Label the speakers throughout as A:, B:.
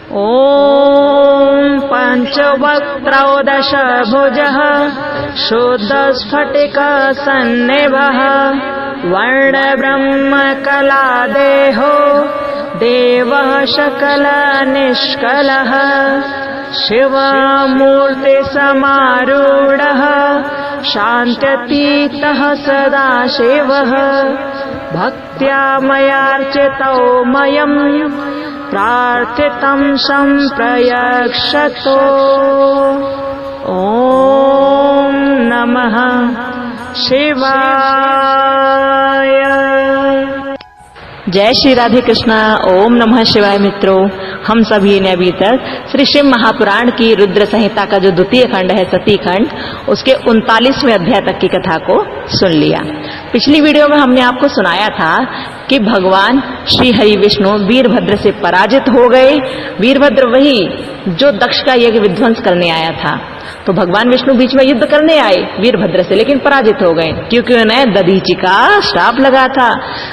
A: ॐ पञ्चवक्त्रौ दशभुजः शुद्धस्फटिकसन्निभः वर्णब्रह्मकलादेहो देवः सकलनिष्कलः शिवमूर्तिसमारूढः शान्त्यतीतः सदाशिवः भक्त्या मयार्चितो मयम् प्रार्थितं सम्प्रयक्षतो। ॐ नमः शिवाय।
B: जय श्री राधे कृष्णा। ओम नमः शिवाय। मित्रों, हम सभी ने अभी तक श्री शिव महापुराण की रुद्र संहिता का जो द्वितीय खंड है सती खंड, उसके 39वें अध्याय तक की कथा को सुन लिया। पिछली वीडियो में हमने आपको सुनाया था कि भगवान श्री हरि विष्णु वीरभद्र से पराजित हो गए। वीरभद्र वही जो दक्ष का यज्ञ विध्वंस करने आया था। तो भगवान विष्णु बीच में युद्ध करने आए वीरभद्र से, लेकिन पराजित हो गए क्योंकि उन्हें दधीचि का श्राप लगा था।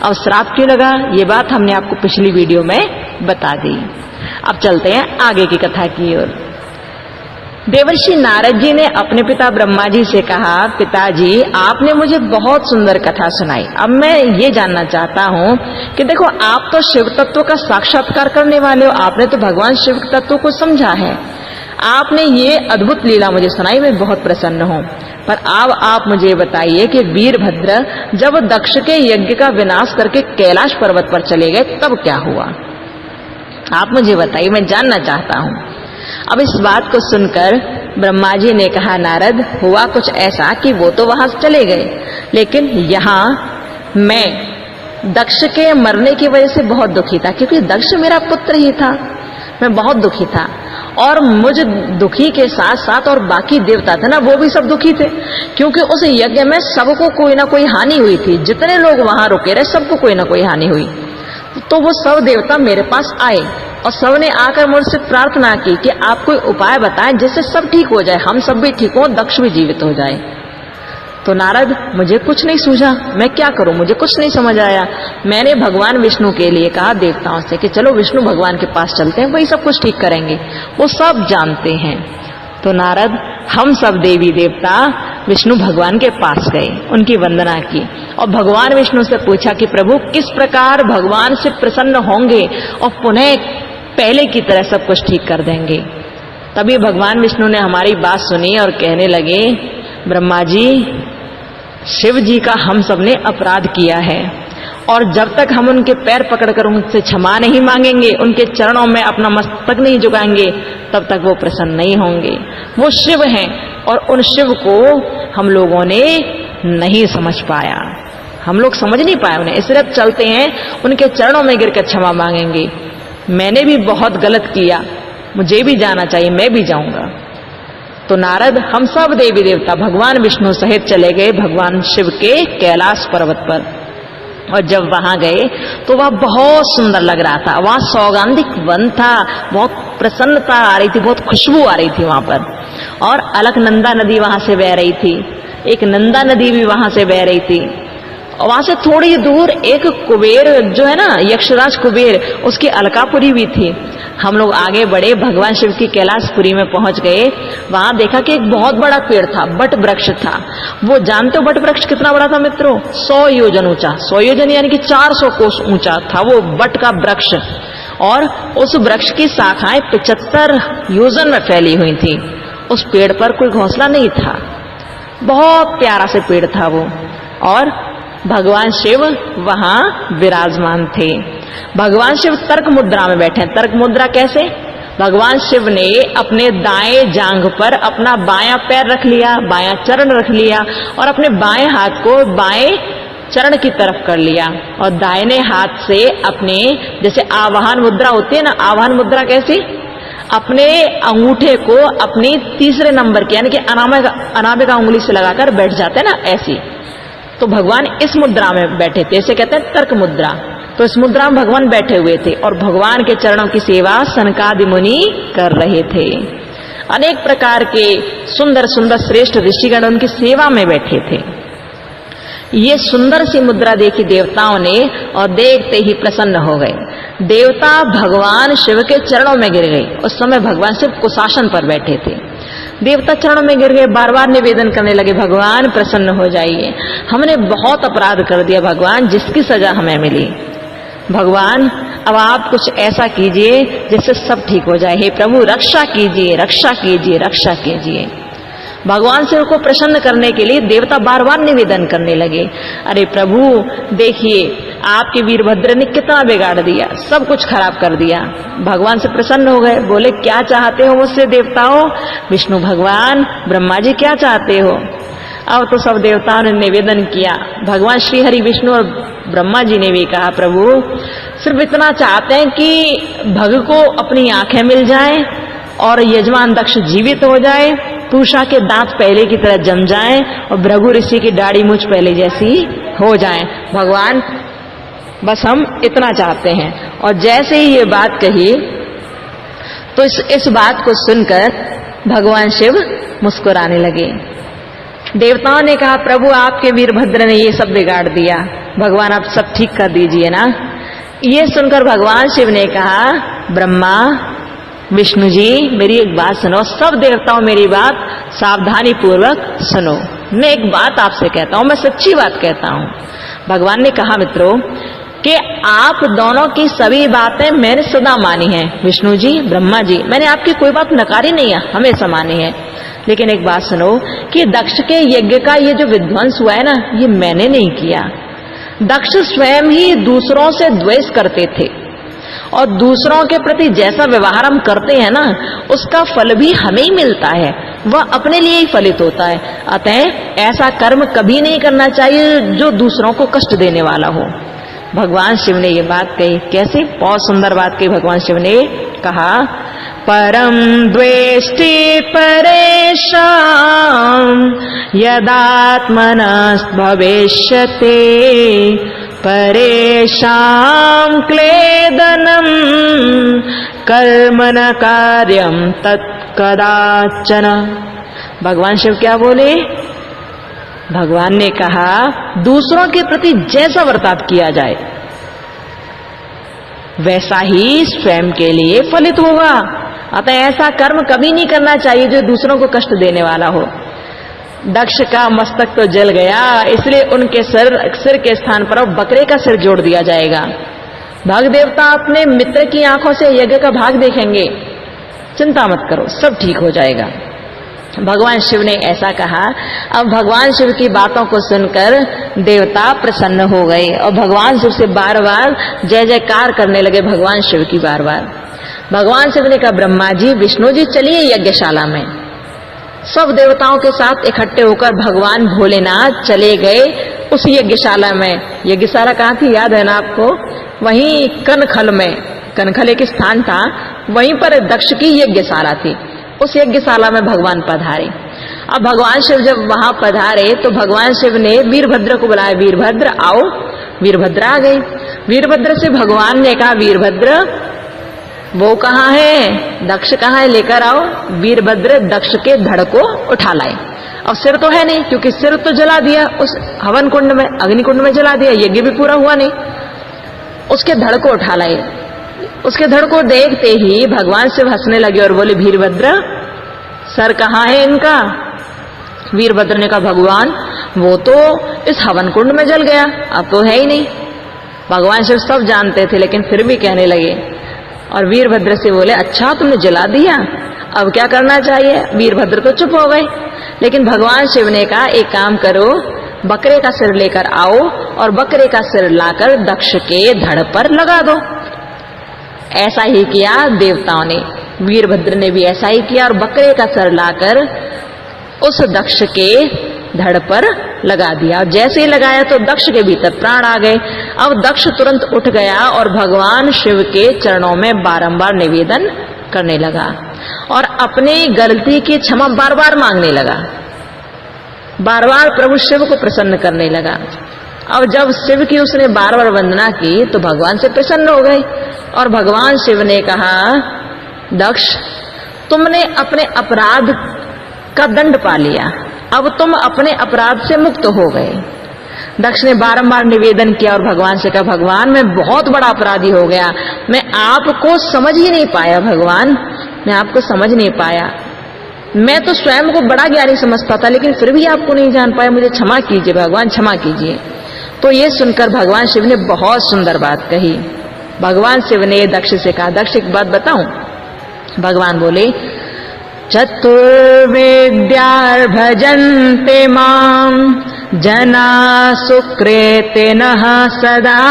B: अब श्राप क्यों लगा, ये बात हमने आपको पिछली वीडियो में बता दी। अब चलते हैं आगे की कथा की ओर। देवर्षि नारद जी ने अपने पिता ब्रह्मा जी से कहा, पिताजी आपने मुझे बहुत सुंदर कथा सुनाई। अब मैं ये जानना चाहता हूँ कि देखो, आप तो शिव तत्व का साक्षात्कार करने वाले हो, आपने तो भगवान शिव तत्व को समझा है, आपने ये अद्भुत लीला मुझे सुनाई, मैं बहुत प्रसन्न हूँ। पर अब आप मुझे बताइए कि वीरभद्र जब दक्ष के यज्ञ का विनाश करके कैलाश पर्वत पर चले गए तब क्या हुआ, आप मुझे बताइए, मैं जानना चाहता हूँ। अब इस बात को सुनकर ब्रह्मा जी ने कहा, नारद हुआ कुछ ऐसा कि वो तो वहां चले गए, लेकिन यहाँ मैं दक्ष के मरने की वजह से बहुत दुखी था, क्योंकि दक्ष मेरा पुत्र ही था। मैं बहुत दुखी था और मुझ दुखी के साथ साथ और बाकी देवता थे ना, वो भी सब दुखी थे, क्योंकि उस यज्ञ में सबको कोई ना कोई हानि हुई थी। जितने लोग वहां रुके रहे सबको कोई ना कोई हानि हुई। तो वो सब देवता मेरे पास आए और सबने आकर मुझसे प्रार्थना की कि आप कोई उपाय बताएं जिससे सब ठीक हो जाए, हम सब भी ठीक हो, दक्ष भी जीवित हो जाए। तो नारद, मुझे कुछ नहीं सूझा, मैं क्या करूं, मुझे कुछ नहीं समझ आया। मैंने भगवान विष्णु के लिए कहा देवताओं से कि चलो विष्णु भगवान के पास चलते हैं, वही सब कुछ ठीक करेंगे, वो सब जानते हैं। तो नारद, हम सब देवी देवता विष्णु भगवान के पास गए, उनकी वंदना की और भगवान विष्णु से पूछा कि प्रभु किस प्रकार भगवान से प्रसन्न होंगे और पुनः पहले की तरह सब कुछ ठीक कर देंगे। तभी भगवान विष्णु ने हमारी बात सुनी और कहने लगे, ब्रह्मा जी, शिव जी का हम सब ने अपराध किया है और जब तक हम उनके पैर पकड़कर उनसे क्षमा नहीं मांगेंगे, उनके चरणों में अपना मस्तक नहीं झुकाएंगे, तब तक वो प्रसन्न नहीं होंगे। वो शिव हैं और उन शिव को हम लोगों ने नहीं समझ पाया, हम लोग समझ नहीं पाए उन्हें, इसलिए अब चलते हैं उनके चरणों में गिरकर क्षमा मांगेंगे। मैंने भी बहुत गलत किया, मुझे भी जाना चाहिए, मैं भी जाऊंगा। तो नारद, हम सब देवी देवता भगवान विष्णु सहित चले गए भगवान शिव के कैलाश पर्वत पर। और जब वहां गए तो वह बहुत सुंदर लग रहा था, वहां सौगंधिक वन था, बहुत प्रसन्नता आ रही थी, बहुत खुशबू आ रही थी वहां पर। और अलकनंदा नदी वहां से बह रही थी, एक नंदा नदी भी वहां से बह रही थी। और वहां से थोड़ी दूर एक कुबेर जो है ना, यक्षराज कुबेर, उसकी अलकापुरी भी थी। हम लोग आगे बढ़े, भगवान शिव की कैलाशपुरी में पहुंच गए। वहां देखा कि एक बहुत बड़ा पेड़ था, बट वृक्ष था। वो जानते हो बट वृक्ष कितना बड़ा था मित्रों? 100 योजन ऊंचा, 100 योजन यानी कि 400 कोस ऊंचा था वो बट का वृक्ष। और उस वृक्ष की शाखाएं 75 योजन में फैली हुई थी। उस पेड़ पर कोई घोंसला नहीं था, बहुत प्यारा से पेड़ था वो। और भगवान शिव वहां विराजमान थे। भगवान शिव तर्क मुद्रा में बैठे। तर्क मुद्रा कैसे? भगवान शिव ने अपने दाएं जांघ पर अपना बायां पैर रख लिया, बायां चरण रख लिया और अपने बाएं हाथ को बाएं चरण की तरफ कर लिया और दाहिने हाथ से अपने, जैसे आवाहन मुद्रा होती है ना, आवाहन मुद्रा कैसी? अपने अंगूठे को अपनी तीसरे नंबर के यानी कि अनामिका उंगली से लगाकर बैठ जाते हैं ना, ऐसी। तो भगवान इस मुद्रा में बैठे थे, इसे कहते हैं तर्क मुद्रा। तो इस मुद्रा में भगवान बैठे हुए थे और भगवान के चरणों की सेवा सनकादि मुनि कर रहे थे। अनेक प्रकार के सुंदर सुंदर श्रेष्ठ ऋषिगण उनकी सेवा में बैठे थे। ये सुंदर सी मुद्रा देखी देवताओं ने और देखते ही प्रसन्न हो गए। देवता भगवान शिव के चरणों में गिर गए। उस समय भगवान शिव कुशासन पर बैठे थे। देवता चरणों में गिर गए, बार बार निवेदन करने लगे, भगवान प्रसन्न हो जाइए, हमने बहुत अपराध कर दिया भगवान, जिसकी सजा हमें मिली। भगवान अब आप कुछ ऐसा कीजिए जिससे सब ठीक हो जाए। हे प्रभु रक्षा कीजिए, रक्षा कीजिए, रक्षा कीजिए। भगवान शिव को प्रसन्न करने के लिए देवता बार बार निवेदन करने लगे, अरे प्रभु देखिए आपके वीरभद्र ने कितना बिगाड़ दिया, सब कुछ खराब कर दिया। भगवान से प्रसन्न हो गए, बोले क्या चाहते हो मुझसे देवताओं? विष्णु भगवान, ब्रह्मा जी क्या चाहते हो? अब तो सब देवताओं ने निवेदन किया। भगवान श्री हरि विष्णु और ब्रह्मा जी ने भी कहा, प्रभु सिर्फ इतना चाहते हैं कि भग को अपनी आंखें मिल जाएं और यजमान दक्ष जीवित हो जाए, पूषा के दांत पहले की तरह जम जाएं और भृगु ऋषि की दाढ़ी मूंछ पहले जैसी हो जाएं। भगवान बस हम इतना चाहते हैं। और जैसे ही ये बात कही तो इस बात को सुनकर भगवान शिव मुस्कुराने लगे। देवताओं ने कहा, प्रभु आपके वीरभद्र ने ये सब बिगाड़ दिया, भगवान आप सब ठीक कर दीजिए ना। ये सुनकर भगवान शिव ने कहा, ब्रह्मा विष्णु जी मेरी एक बात सुनो, सब देवताओं मेरी बात सावधानी पूर्वक सुनो। मैं एक बात आपसे कहता हूं, मैं सच्ची बात कहता हूं। भगवान ने कहा, मित्रों कि आप दोनों की सभी बातें मैंने सदा मानी है। विष्णु जी, ब्रह्मा जी, मैंने आपकी कोई बात नकारी नहीं है, हमेशा मानी है। लेकिन एक बात सुनो कि दक्ष के यज्ञ का ये जो विध्वंस हुआ है ना, ये मैंने नहीं किया। दक्ष स्वयं ही दूसरों से द्वेष करते थे और दूसरों के प्रति जैसा व्यवहार हम करते हैं ना, उसका फल भी हमें ही मिलता है, वह अपने लिए ही फलित होता है। अतः ऐसा कर्म कभी नहीं करना चाहिए जो दूसरों को कष्ट देने वाला हो। भगवान शिव ने ये बात कही। कैसे? बहुत सुंदर बात कही भगवान शिव ने। कहा, परम द्वेष्टि परेषां यदात्मनस् भविष्यते परेषां क्लेदनं कर्म न कार्यं तत्कदाचन। भगवान शिव क्या बोले? भगवान ने कहा, दूसरों के प्रति जैसा बर्ताव किया जाए वैसा ही स्वयं के लिए फलित होगा। अतः ऐसा कर्म कभी नहीं करना चाहिए जो दूसरों को कष्ट देने वाला हो। दक्ष का मस्तक तो जल गया, इसलिए उनके सिर के स्थान पर अब बकरे का सिर जोड़ दिया जाएगा। भाग देवता अपने मित्र की आंखों से यज्ञ का भाग देखेंगे, चिंता मत करो, सब ठीक हो जाएगा। भगवान शिव ने ऐसा कहा। अब भगवान शिव की बातों को सुनकर देवता प्रसन्न हो गए और भगवान शिव से बार बार जय जयकार करने लगे। भगवान शिव की बार बार। भगवान शिव ने कहा, ब्रह्मा जी, विष्णु जी, चलिए यज्ञशाला में। सब देवताओं के साथ इकट्ठे होकर भगवान भोलेनाथ चले गए उस यज्ञशाला में। यज्ञशाला कहाँ थी याद है ना आपको? वहीं कनखल में, कनखल एक स्थान था, वहीं पर दक्ष की यज्ञशाला थी। उस यज्ञशाला में भगवान पधारे। अब भगवान शिव जब वहां पधारे तो भगवान शिव ने वीरभद्र को बुलाया, वीरभद्र आओ। वीरभद्र आ गए। वीरभद्र से भगवान ने कहा, वीरभद्र वो कहाँ है, दक्ष कहाँ है, लेकर आओ। वीरभद्र दक्ष के धड़ को उठा लाए। अब सिर तो है नहीं, क्योंकि सिर तो जला दिया उस हवन कुंड में, अग्निकुंड में जला दिया, यज्ञ भी पूरा हुआ नहीं। उसके धड़ को उठा लाए। उसके धड़ को देखते ही भगवान शिव हंसने लगे और बोले, वीरभद्र सर कहाँ है इनका? वीरभद्र ने कहा, भगवान वो तो इस हवन कुंड में जल गया, अब तो है ही नहीं। भगवान शिव सब जानते थे लेकिन फिर भी कहने लगे और वीरभद्र से बोले, अच्छा तुमने जला दिया, अब क्या करना चाहिए? वीरभद्र तो चुप हो गए। लेकिन भगवान शिव ने कहा, एक काम करो, बकरे का सिर लेकर आओ और बकरे का सिर लाकर दक्ष के धड़ पर लगा दो। ऐसा ही किया देवताओं ने। वीरभद्र ने भी ऐसा ही किया और बकरे का सिर लाकर उस दक्ष के धड़ पर लगा दिया। और जैसे ही लगाया तो दक्ष के भीतर प्राण आ गए। अब दक्ष तुरंत उठ गया और भगवान शिव के चरणों में बारंबार निवेदन करने लगा और अपनी गलती की क्षमा बार बार मांगने लगा। बार बार प्रभु शिव को प्रसन्न करने लगा। अब जब शिव की उसने बार बार वंदना की तो भगवान से प्रसन्न हो गए और भगवान शिव ने कहा, दक्ष तुमने अपने अपराध का दंड पा लिया, अब तुम अपने अपराध से मुक्त हो गए। दक्ष ने बारंबार निवेदन किया और भगवान से कहा, भगवान मैं बहुत बड़ा अपराधी हो गया, मैं आपको समझ ही नहीं पाया भगवान, मैं आपको समझ नहीं पाया। मैं तो स्वयं को बड़ा ज्ञानी समझता था, लेकिन फिर भी आपको नहीं जान पाया, मुझे क्षमा कीजिए भगवान, क्षमा कीजिए। तो ये सुनकर भगवान शिव ने बहुत सुंदर बात कही। भगवान शिव ने दक्ष से कहा, दक्ष एक बात बताऊं? भगवान बोले, चतुर्वेद्यार् भजन्ते माम जना सुकृते नः सदा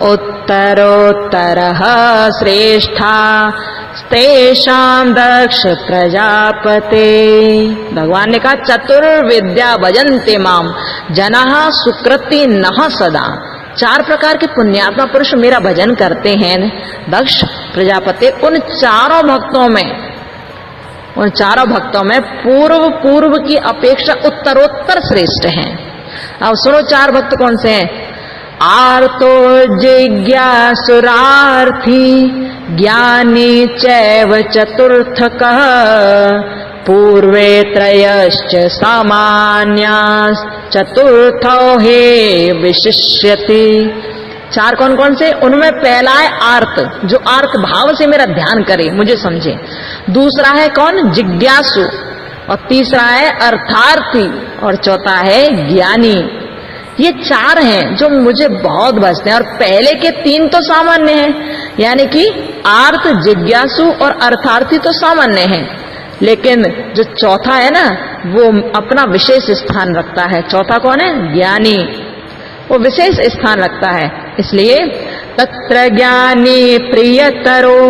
B: उत्तरोत्तरः श्रेष्ठा तेषां दक्ष प्रजापते। भगवान ने कहा, चतुर्विद्या भजन्ते माम जनाः सुकृति नः सदा। 4 प्रकार के पुण्यात्मा पुरुष मेरा भजन करते हैं दक्ष प्रजापति। उन चारों भक्तों में पूर्व की अपेक्षा उत्तरोत्तर श्रेष्ठ हैं। अब सुनो 4 भक्त कौन से हैं? आर्तो जिज्ञासुरार्थी ज्ञानी चैव चतुर्थकः पूर्वे त्रयश्च सामान्यास् चतुर्थो हे विशिष्यति। 4 कौन कौन से? उनमें पहला है आर्त, जो आर्त भाव से मेरा ध्यान करे, मुझे समझे। दूसरा है कौन? जिज्ञासु। और तीसरा है अर्थार्थी। और चौथा है ज्ञानी। ये 4 हैं जो मुझे बहुत भजते हैं। और पहले के 3 तो सामान्य हैं, यानी कि आर्त, जिज्ञासु और अर्थार्थी तो सामान्य हैं, लेकिन जो चौथा है ना, वो अपना विशेष स्थान रखता है। चौथा कौन है? ज्ञानी। वो विशेष स्थान रखता है। इसलिए तत्र ज्ञानी प्रियतरो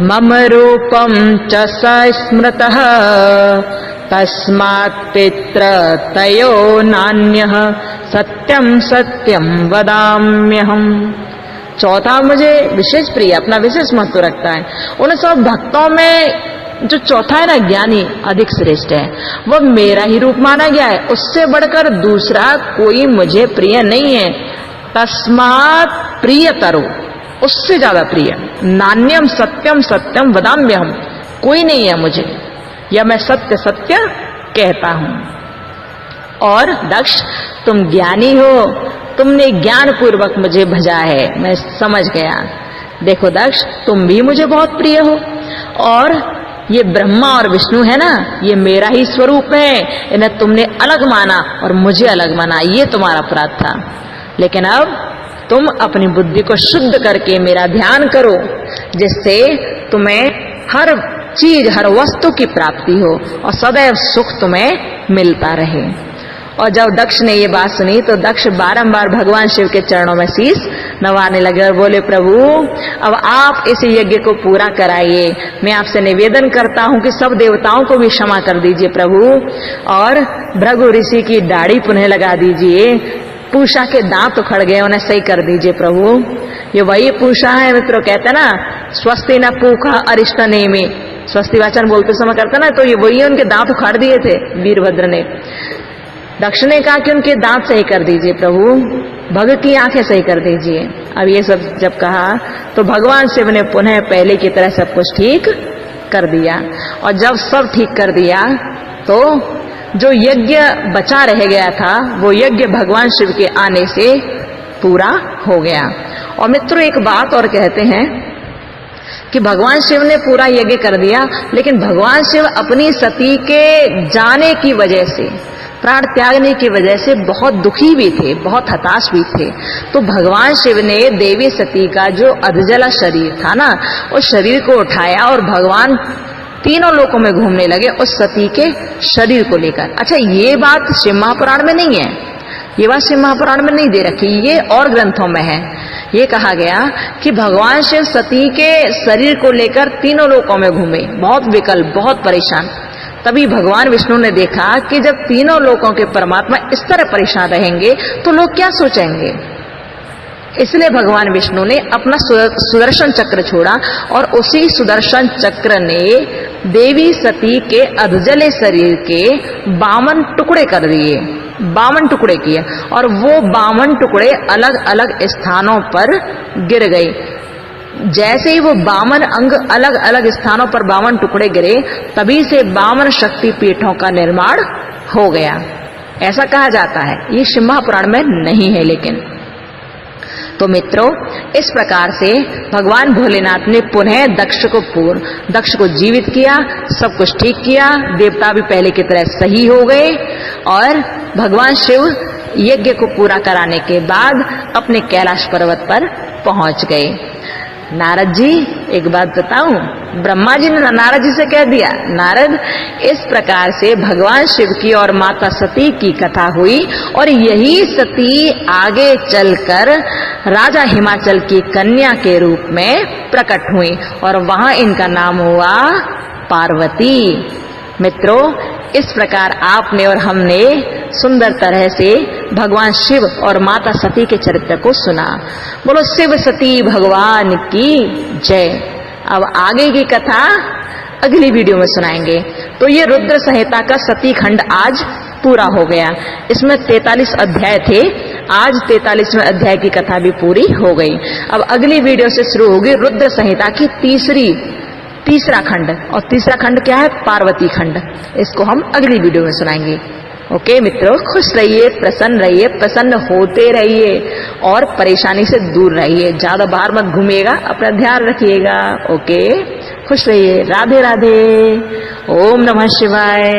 B: मम रूपम च स्मृतः तस्मात् पित्र तयो नान्यः सत्यम सत्यम वदाम्यहम्। चौथा मुझे विशेष प्रिय, अपना विशेष महत्व रखता है। उन सब भक्तों में जो चौथा है ना, ज्ञानी, अधिक श्रेष्ठ है। वह मेरा ही रूप माना गया है, उससे बढ़कर दूसरा कोई मुझे प्रिय नहीं है। तस्मात् प्रियतरो, उससे ज्यादा प्रिय। नान्यम सत्यम सत्यम वदाम्यहम्, कोई नहीं है मुझे, या मैं सत्य सत्य कहता हूं। और दक्ष तुम ज्ञानी हो, तुमने ज्ञान पूर्वक मुझे भजा है, मैं समझ गया। देखो दक्ष, तुम भी मुझे बहुत प्रिय हो, और ये ब्रह्मा और विष्णु है ना, ये मेरा ही स्वरूप है। इन्हें तुमने अलग माना और मुझे अलग माना, ये तुम्हारा अपराध था। लेकिन अब तुम अपनी बुद्धि को शुद्ध करके मेरा ध्यान करो, जिससे तुम्हें हर चीज, हर वस्तु की प्राप्ति हो और सदैव सुख तुम्हें मिलता रहे। और जब दक्ष ने ये बात सुनी तो दक्ष बारंबार भगवान शिव के चरणों में शीश नवाने लगे और बोले, प्रभु अब आप इस यज्ञ को पूरा कराइए। मैं आपसे निवेदन करता हूं कि सब देवताओं को भी क्षमा कर दीजिए प्रभु, और भृगु ऋषि की दाढ़ी पुनः लगा दीजिए। पूषा के दांत उखड़ गए, उन्हें सही कर दीजिए प्रभु। ये वही पूषा है मित्रों, कहते ना, स्वस्ति न पूखा अरिष्ट नेमि, स्वस्ति वाचन बोलते समय करते ना, तो ये वही उनके दांत उखाड़ दिए थे वीरभद्र ने। दक्ष ने कहा कि उनके दांत सही कर दीजिए प्रभु, भग की आंखें सही कर दीजिए। अब ये सब जब कहा तो भगवान शिव ने पुनः पहले की तरह सब कुछ ठीक कर दिया। और जब सब ठीक कर दिया तो जो यज्ञ बचा रह गया था, वो यज्ञ भगवान शिव के आने से पूरा हो गया। और मित्रों एक बात और कहते हैं कि भगवान शिव ने पूरा यज्ञ कर दिया, लेकिन भगवान शिव अपनी सती के जाने की वजह से, प्राण त्यागने की वजह से बहुत दुखी भी थे, बहुत हताश भी थे। तो भगवान शिव ने देवी सती का जो अधजला शरीर था ना, उस शरीर को उठाया और भगवान तीनों लोकों में घूमने लगे उस सती के शरीर को लेकर। अच्छा, ये बात शिव महापुराण में नहीं है, ये बात शिव महापुराण में नहीं दे रखी, ये और ग्रंथों में है। ये कहा गया कि भगवान शिव सती के शरीर को लेकर तीनों लोकों में घूमे, बहुत विकल, बहुत परेशान। तभी भगवान विष्णु ने देखा कि जब तीनों लोकों के परमात्मा इस तरह परेशान रहेंगे तो लोग क्या सोचेंगे। इसलिए भगवान विष्णु ने अपना सुदर्शन चक्र छोड़ा और उसी सुदर्शन चक्र ने देवी सती के अधजले शरीर के 52 टुकड़े कर दिए, 52 टुकड़े किए, और वो 52 टुकड़े अलग अलग स्थानों पर गिर गए। जैसे ही वो 52 अंग अलग अलग स्थानों पर 52 टुकड़े गिरे, तभी से 52 शक्ति पीठों का निर्माण हो गया। ऐसा कहा जाता है, ये शिव महापुराण में नहीं है। लेकिन तो मित्रों, इस प्रकार से भगवान भोलेनाथ ने पुनः दक्ष को जीवित किया, सब कुछ ठीक किया, देवता भी पहले की तरह सही हो गए और भगवान शिव यज्ञ को पूरा कराने के बाद अपने कैलाश पर्वत पर पहुंच गए। नारद जी, एक बात बताऊं, ब्रह्मा जी ने नारद जी से कह दिया, नारद, इस प्रकार से भगवान शिव की और माता सती की कथा हुई और यही सती आगे चलकर राजा हिमाचल की कन्या के रूप में प्रकट हुई और वहां इनका नाम हुआ पार्वती। मित्रों, इस प्रकार आपने और हमने सुंदर तरह से भगवान शिव और माता सती के चरित्र को सुना। बोलो शिव सती भगवान की जय। अब आगे की कथा अगली वीडियो में सुनाएंगे। तो ये रुद्र संहिता का सती खंड आज पूरा हो गया। इसमें 43 अध्याय थे, आज 43वें अध्याय की कथा भी पूरी हो गई। अब अगली वीडियो से शुरू होगी रुद्र संहिता की तीसरा खंड, और तीसरा खंड क्या है? पार्वती खंड। इसको हम अगली वीडियो में सुनाएंगे। ओके मित्रों, खुश रहिए, प्रसन्न होते रहिए और परेशानी से दूर रहिए। ज्यादा बाहर मत घूमिएगा, अपना ध्यान रखिएगा। ओके, खुश रहिए। राधे राधे। ओम नमः शिवाय।